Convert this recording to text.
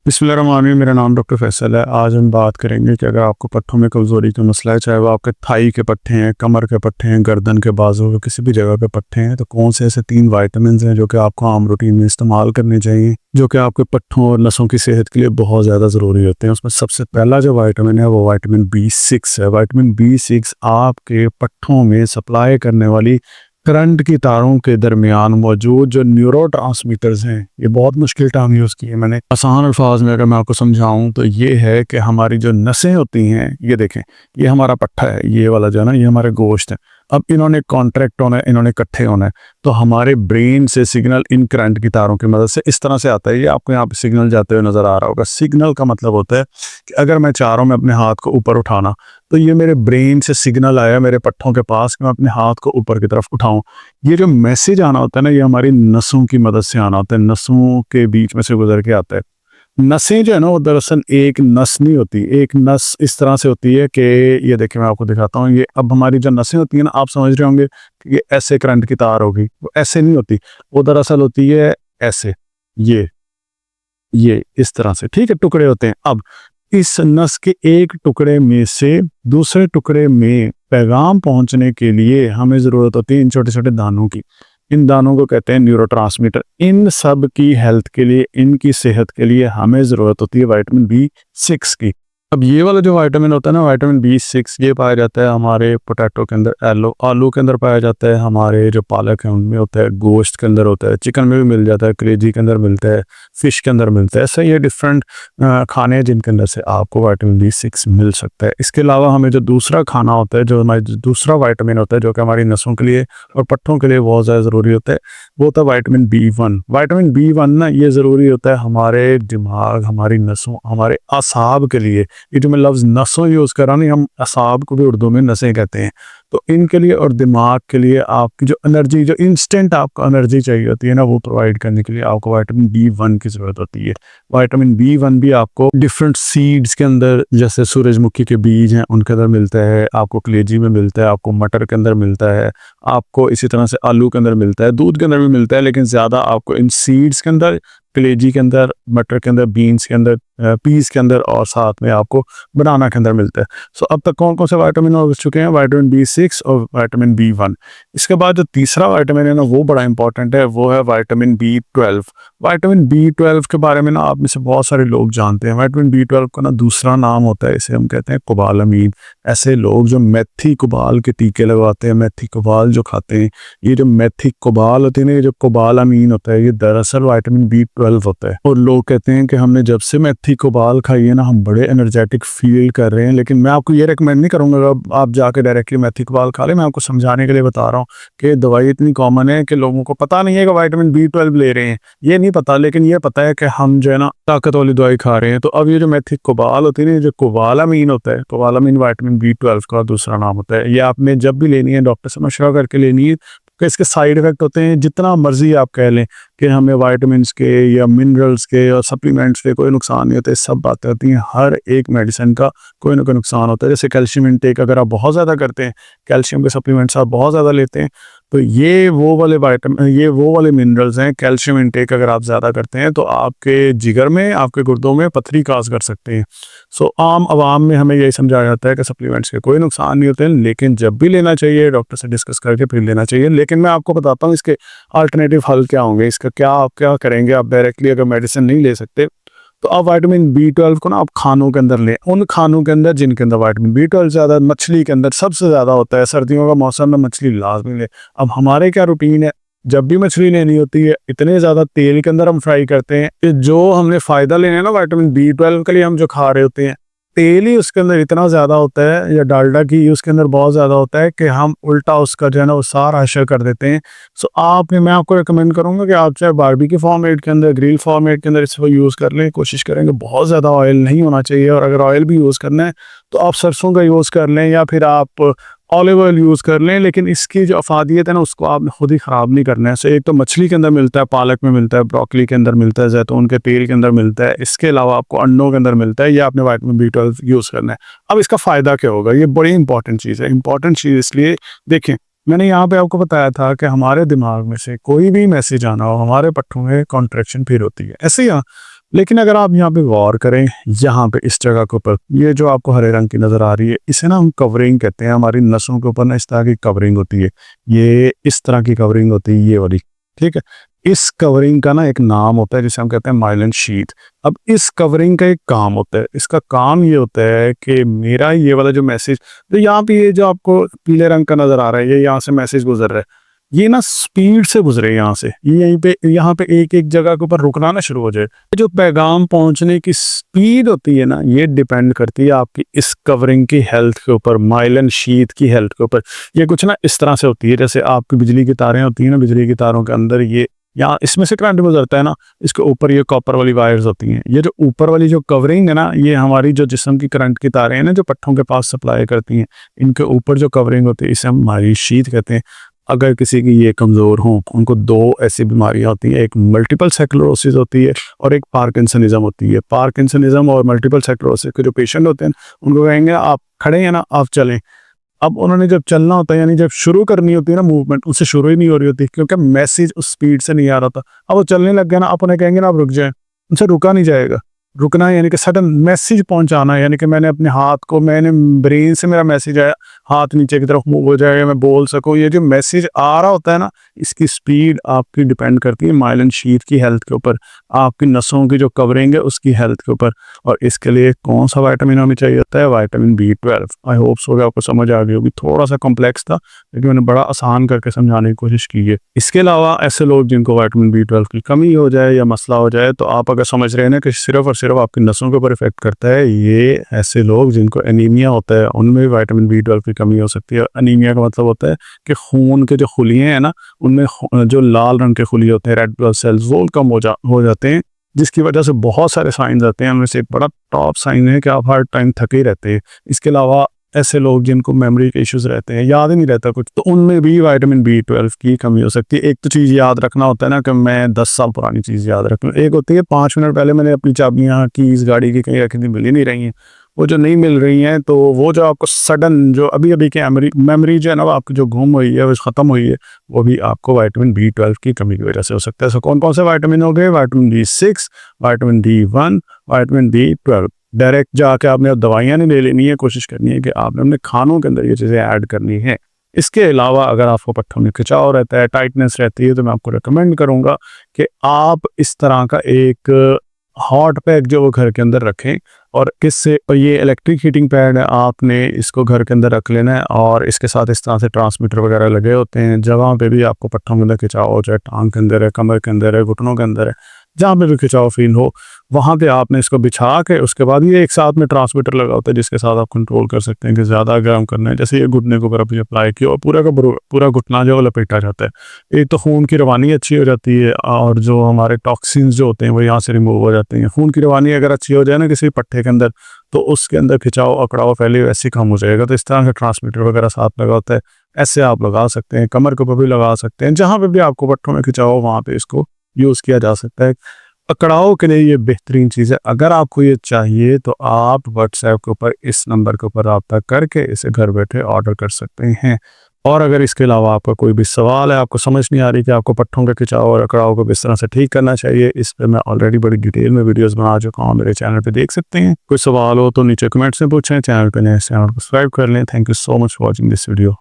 बिस्मिल्लाहिर्रहमानिर्रहीम। मेरा नाम डॉक्टर फैसल है। आज हम बात करेंगे कि अगर आपको पट्ठों में कमज़ोरी का मसला है, चाहे वो आपके थाई के पट्ठे हैं, कमर के पट्ठे हैं, गर्दन के बाजू के किसी भी जगह के पट्ठे हैं, तो कौन से ऐसे 3 विटामिन्स हैं जो कि आपको आम रूटीन में इस्तेमाल करने चाहिए, जो कि आपके पट्ठों और नसों की सेहत के लिए बहुत ज़्यादा ज़रूरी होते हैं। उसमें सबसे पहला जो विटामिन है वो विटामिन B6 है। विटामिन B6 आपके पट्ठों में सप्लाई करने वाली करंट की तारों के दरमियान मौजूद जो न्यूरोट्रांसमीटर्स हैं, ये बहुत मुश्किल टर्म यूज़ की है मैंने। आसान अल्फाज में अगर मैं आपको समझाऊं तो ये है कि हमारी जो नसें होती हैं, ये देखें, ये हमारा पट्ठा है, ये वाला जो है ना, ये हमारे गोश्त है। अब इन्होंने कॉन्ट्रैक्ट होना है, इन्होंने इकट्ठे होना है, तो हमारे ब्रेन से सिग्नल इन करंट की तारों की मदद से इस तरह से आता है। ये आपको यहाँ पे सिग्नल जाते हुए नज़र आ रहा होगा। सिग्नल का मतलब होता है कि अगर मैं चाह रहा हूँ मैं अपने हाथ को ऊपर उठाना, तो ये मेरे ब्रेन से सिग्नल आया मेरे पट्ठों के पास कि मैं अपने हाथ को ऊपर की तरफ उठाऊं। ये जो मैसेज आना होता है ना, ये हमारी नसों की मदद से आना होता है, नसों के बीच में से गुजर के आता है। नसें जो है ना, वो दरअसल एक नस नहीं होती। एक नस इस तरह से होती है कि ये देखिए, मैं आपको दिखाता हूँ। ये अब हमारी जो नसें होती हैं ना, आप समझ रहे होंगे कि ये ऐसे करंट की तार होगी, वो ऐसे नहीं होती। वो दरअसल होती है ऐसे, ये इस तरह से, ठीक है, टुकड़े होते हैं। अब इस नस के एक टुकड़े में से दूसरे टुकड़े में पैगाम पहुंचने के लिए हमें ज़रूरत होती है इन छोटे-छोटे दानों की। इन दानों को कहते हैं न्यूरोट्रांसमीटर। इन सब की हेल्थ के लिए, इनकी सेहत के लिए हमें ज़रूरत होती है विटामिन B6 की। अब ये वाला जो विटामिन होता है ना, विटामिन B6, ये पाया जाता है हमारे पोटैटो के अंदर, आलू के अंदर पाया जाता है, हमारे जो पालक है उनमें होता है, गोश्त के अंदर होता है, चिकन में भी मिल जाता है, कलेजी के अंदर मिलता है, फिश के अंदर मिलता है। ऐसे ये डिफरेंट खाने हैं जिनके अंदर से आपको विटामिन B6 मिल सकता है। इसके अलावा हमें जो दूसरा खाना होता है, जो हमारा दूसरा विटामिन होता है, जो कि हमारी नसों के लिए और पट्ठों के लिए बहुत ज़्यादा ज़रूरी होता है, वो होता है विटामिन B1। विटामिन B1 ना, ये ज़रूरी होता है हमारे दिमाग, हमारी नसों, हमारे असाब के लिए। ये जो मैं लफ्ज़ नसों यूज़ कर रहा हूँ, हम असाब को भी उर्दू में नसें कहते हैं। तो इनके लिए और दिमाग के लिए आपकी जो एनर्जी, जो इंस्टेंट आपको एनर्जी चाहिए होती है ना, वो प्रोवाइड करने के लिए आपको विटामिन B1 की ज़रूरत होती है। विटामिन B1 भी आपको डिफरेंट सीड्स के अंदर, जैसे सूरजमुखी के बीज हैं उनके अंदर मिलता है, आपको कलेजी में मिलता है, आपको मटर के अंदर मिलता है, आपको इसी तरह से आलू के अंदर मिलता है, दूध के अंदर भी मिलता है, लेकिन ज़्यादा आपको इन सीड्स के अंदर, कलेजी के अंदर, मटर के अंदर, बीन्स के अंदर, पीस के अंदर और साथ में आपको बनाना के अंदर मिलता है। सो अब तक कौन कौन से विटामिन हो चुके हैं? विटामिन B6 और विटामिन B1। इसके बाद जो तीसरा विटामिन है ना, वो बड़ा इंपॉर्टेंट है, वो है विटामिन B12। विटामिन B12 के बारे में ना आप में से बहुत सारे लोग जानते हैं। विटामिन B12 का ना दूसरा नाम होता है, इसे हम कहते हैं कोबालामीन। ऐसे लोग जो मेथी कोबाल के टीके लगवाते हैं, मेथी कोबाल जो खाते हैं, ये जो मेथी कोबाल होती है ना, ये जो कोबालामीन होता है, ये दरअसल विटामिन B12 होता है। और लोग कहते हैं कि हमने जब से मेथी कोबाल खाई है ना, हम बड़े एनर्जेटिक फील कर रहे हैं। लेकिन मैं आपको ये रिकमेंड नहीं करूंगा आप जाके डायरेक्टली मेथी कोबाल खा लें। मैं आपको समझाने के लिए बता रहा हूँ कि दवाई इतनी कॉमन है कि लोगों को पता नहीं है कि विटामिन B12 ले रहे हैं, ये नहीं पता। लेकिन ये पता है कि हम जो है ना ताकत वाली दवाई खा रहे हैं। तो अब ये जो मेथी कोबाल होती है ना, जो कोबालामीन होता है, कोबालामीन विटामिन B12 का दूसरा नाम होता है। ये आपने जब भी लेनी है डॉक्टर से मशवरा करके लेनी है, कि इसके साइड इफेक्ट होते हैं। जितना मर्जी आप कह लें कि हमें विटामिन्स के या मिनरल्स के और सप्लीमेंट्स के कोई नुकसान नहीं होते, सब बातें होती हैं। हर एक मेडिसिन का कोई ना कोई नुकसान होता है। जैसे कैल्शियम इंटेक अगर आप बहुत ज़्यादा करते हैं, कैल्शियम के सप्लीमेंट्स आप बहुत ज़्यादा लेते हैं, तो ये वो वाले मिनरल्स हैं। कैल्शियम इंटेक अगर आप ज़्यादा करते हैं तो आपके जिगर में, आपके गुर्दों में पथरी काज कर सकते हैं। सो आम आवाम में हमें यही समझाया जाता है कि सप्लीमेंट्स के कोई नुकसान नहीं होते हैं, लेकिन जब भी लेना चाहिए डॉक्टर से डिस्कस करके फिर लेना चाहिए। लेकिन मैं आपको बताता हूँ इसके अल्टरनेटिव हल क्या होंगे, इसका आप क्या करेंगे। आप डायरेक्टली अगर मेडिसिन नहीं ले सकते, तो आप विटामिन B12 को ना आप खानों के अंदर लें। उन खानों के अंदर जिनके अंदर विटामिन B12 ज़्यादा, मछली के अंदर सबसे ज़्यादा होता है। सर्दियों का मौसम में मछली लाजमी लें। अब हमारे क्या रूटीन है, जब भी मछली लेनी होती है, इतने ज़्यादा तेल के अंदर हम फ्राई करते हैं कि जो हमने फ़ायदा लेना है ना विटामिन B12 के लिए, हम जो खा रहे होते हैं, तेल ही उसके अंदर इतना ज़्यादा होता है, या डालडा घी उसके अंदर बहुत ज़्यादा होता है कि हम उल्टा उसका जो है ना वो सारा हशर कर देते हैं। सो मैं आपको रिकमेंड करूँगा कि आप चाहे बारबेक्यू फॉर्मेट के अंदर, ग्रिल फॉर्मेट के अंदर इसको यूज़ कर लें। कोशिश करेंगे बहुत ज़्यादा ऑयल नहीं होना चाहिए, और अगर ऑयल भी यूज़ करना है तो आप सरसों का यूज़ कर लें या फिर आप ऑलिव ऑयल यूज़ कर लें। लेकिन इसकी जो अफादियत है ना, उसको आपने खुद ही ख़राब नहीं करना है। सो एक तो मछली के अंदर मिलता है, पालक में मिलता है, ब्रोकली के अंदर मिलता है, जैतून के तेल के अंदर मिलता है, इसके अलावा आपको अंडों के अंदर मिलता है। ये आपने विटामिन B12 यूज़ करना है। अब इसका फ़ायदा क्या होगा, ये बड़ी इंपॉर्टेंट चीज़ है। इंपॉर्टेंट चीज़ इसलिए, देखें, मैंने यहाँ पे आपको बताया था कि हमारे दिमाग में से कोई भी मैसेज आना हो, हमारे पट्टों में कॉन्ट्रैक्शन फिर होती है। ऐसे ही लेकिन अगर आप यहाँ पे गौर करें, यहाँ पे इस जगह के ऊपर ये जो आपको हरे रंग की नज़र आ रही है, इसे ना हम कवरिंग कहते हैं। हमारी नसों के ऊपर ना इस तरह की कवरिंग होती है, ये इस तरह की कवरिंग होती है, ये वाली, ठीक है। इस कवरिंग का ना एक नाम होता है जिसे हम कहते हैं माइलिन शीथ। अब इस कवरिंग का एक काम होता है, इसका काम ये होता है कि मेरा ये वाला जो मैसेज, तो यहाँ पे ये जो आपको पीले रंग का नज़र आ रहा है, ये यहाँ से मैसेज गुजर रहा है, ये ना स्पीड से गुजरे यहाँ से, ये यहाँ पे एक एक जगह के ऊपर रुकना ना शुरू हो जाए। जो पैगाम पहुंचने की स्पीड होती है ना, ये डिपेंड करती है आपकी इस कवरिंग की हेल्थ के ऊपर, माइलिन शीथ की हेल्थ के ऊपर। ये कुछ ना इस तरह से होती है जैसे आपकी बिजली की तारें होती है ना, बिजली की तारों के अंदर ये यहाँ इसमें से करंट गुजरता है ना, इसके ऊपर ये कॉपर वाली वायर्स होती हैं। ये जो ऊपर वाली जो कवरिंग है ना, ये हमारी जो जिस्म की करंट की तारें हैं ना, जो पट्टों के पास सप्लाई करती हैं, इनके ऊपर जो कवरिंग होती है इसे हम माइलिन शीथ कहते हैं। अगर किसी की ये कमज़ोर हों, उनको दो ऐसी बीमारियां होती हैं, एक मल्टीपल स्क्लेरोसिस होती है और एक पार्किंसनिज्म होती है। पार्किंसनिज्म और मल्टीपल स्क्लेरोसिस के जो पेशेंट होते हैं, उनको कहेंगे आप खड़े हैं ना, आप चलें। अब उन्होंने जब चलना होता है, यानी जब शुरू करनी होती है ना मूवमेंट, उससे शुरू ही नहीं हो रही होती क्योंकि मैसेज उस स्पीड से नहीं आ रहा था। अब वो चलने लग गया ना, आप उन्हें कहेंगे ना आप रुक जाएं, उनसे रुका नहीं जाएगा। रुकना है यानी कि सडन मैसेज पहुंचाना है, यानी कि मैंने अपने हाथ को, मैंने ब्रेन से मेरा मैसेज आया, हाथ नीचे की तरफ मूव हो जाएगा, मैं बोल सकूं। ये जो मैसेज आ रहा होता है ना, इसकी स्पीड आपकी डिपेंड करती है माइलिन शीथ की हेल्थ के ऊपर, आपकी नसों की जो कवरिंग है उसकी हेल्थ के ऊपर। और इसके लिए कौन सा विटामिन हमें चाहिए होता है? Vitamin B12। I hope so आपको समझ आ गई होगी। थोड़ा सा कॉम्प्लेक्स था लेकिन मैंने बड़ा आसान करके समझाने की कोशिश की है। इसके अलावा ऐसे लोग जिनको विटामिन B12 की कमी हो जाए या मसला हो जाए, तो आप अगर समझ रहे हैं ना कि सिर्फ और सिर्फ आपकी नसों के ऊपर इफेक्ट करता है, ये ऐसे लोग जिनको एनीमिया होता है उनमें भी विटामिन B12 की कमी हो सकती है। एनीमिया का मतलब होता है कि खून के जो खुलिये हैं ना, उनमें जो लाल रंग के खुलिये होते हैं, रेड ब्लड सेल्स, वो कम हो जाते हैं, जिसकी वजह से बहुत सारे साइंस आते हैं। उनमें से एक बड़ा टॉप साइन है कि आप हर टाइम थके रहते हैं। इसके अलावा ऐसे लोग जिनको मेमोरी के इश्यूज रहते हैं, याद ही नहीं रहता कुछ, तो उनमें भी विटामिन B12 की कमी हो सकती है। एक तो चीज़ याद रखना होता है ना कि मैं 10 साल पुरानी चीज़ याद रखूँ। एक होती है 5 मिनट पहले मैंने अपनी चाबियाँ, कीज़ गाड़ी की कहीं रखी थी, मिल ही नहीं रही हैं। वो जो नहीं मिल रही हैं, तो वो जो आपको सडन जो अभी अभी की मेमोरी जो है ना, वो आपकी जो गुम हुई है, वो ख़त्म हुई है, वो भी आपको विटामिन B12 की कमी की वजह से हो सकता है। सो कौन कौन से विटामिन हो गए? Vitamin B6, vitamin D1, vitamin B12। Direct जाके आपने अब दवाइयाँ नहीं ले लेनी है, कोशिश करनी है कि आपने अपने खानों के अंदर ये चीज़ें ऐड करनी है। इसके अलावा अगर आपको पट्टों में खिंचाव रहता है, टाइटनेस रहती है, तो मैं आपको रिकमेंड करूँगा कि आप इस तरह का एक हॉट पैक जो वो घर के अंदर रखें। और किससे, ये इलेक्ट्रिक हीटिंग पैड है, आपने इसको घर के अंदर रख लेना है। और इसके साथ इस तरह से ट्रांसमीटर वगैरह लगे होते हैं, जगह पे भी आपको पट्टों के अंदर खिंचाव हो, चाहे टांग के अंदर है, कमर के अंदर है, घुटनों के अंदर है, जहाँ पे भी खिंचाव फील हो, वहाँ पे आपने इसको बिछा के, उसके बाद ये एक साथ में ट्रांसमीटर लगा होता है जिसके साथ आप कंट्रोल कर सकते हैं कि ज़्यादा गर्म करना है। जैसे ये घुटने के ऊपर अभी अप्लाई किया और पूरा का पूरा घुटना जो लपेटा जाता है। एक तो खून की रवानी अच्छी हो जाती है और जो हमारे टॉक्सिन्स जो होते हैं वो यहाँ से रिमूव हो जाते हैं। खून की रवानी अगर अच्छी हो जाए ना किसी पट्टे के अंदर, तो उसके अंदर खिंचाव, अकड़ाव पहले वैसे ही कम हो जाएगा। तो इस तरह का ट्रांसमीटर वगैरह साथ लगा होता है, ऐसे आप लगा सकते हैं। कमर के ऊपर भी लगा सकते हैं, जहाँ पे भी आपको पट्टों में खिंचाव हो वहाँ पे इसको यूज़ किया जा सकता है। अकड़ाव के लिए ये बेहतरीन चीज़ है। अगर आपको ये चाहिए तो आप व्हाट्सएप के ऊपर इस नंबर के ऊपर रब्ता करके इसे घर बैठे ऑर्डर कर सकते हैं। और अगर इसके अलावा आपका कोई भी सवाल है, आपको समझ नहीं आ रही कि आपको पट्टों के खिंचाव और अकड़ाव को किस तरह से ठीक करना चाहिए, इस पर मैं ऑलरेडी बड़ी डिटेल में वीडियोस बना चुका हूँ, मेरे चैनल पे देख सकते हैं। कोई सवाल हो तो नीचे कमेंट्स में पूछें। चैनल पे नए, चैनल को सब्सक्राइब कर लें। Thank you so much for watching this video.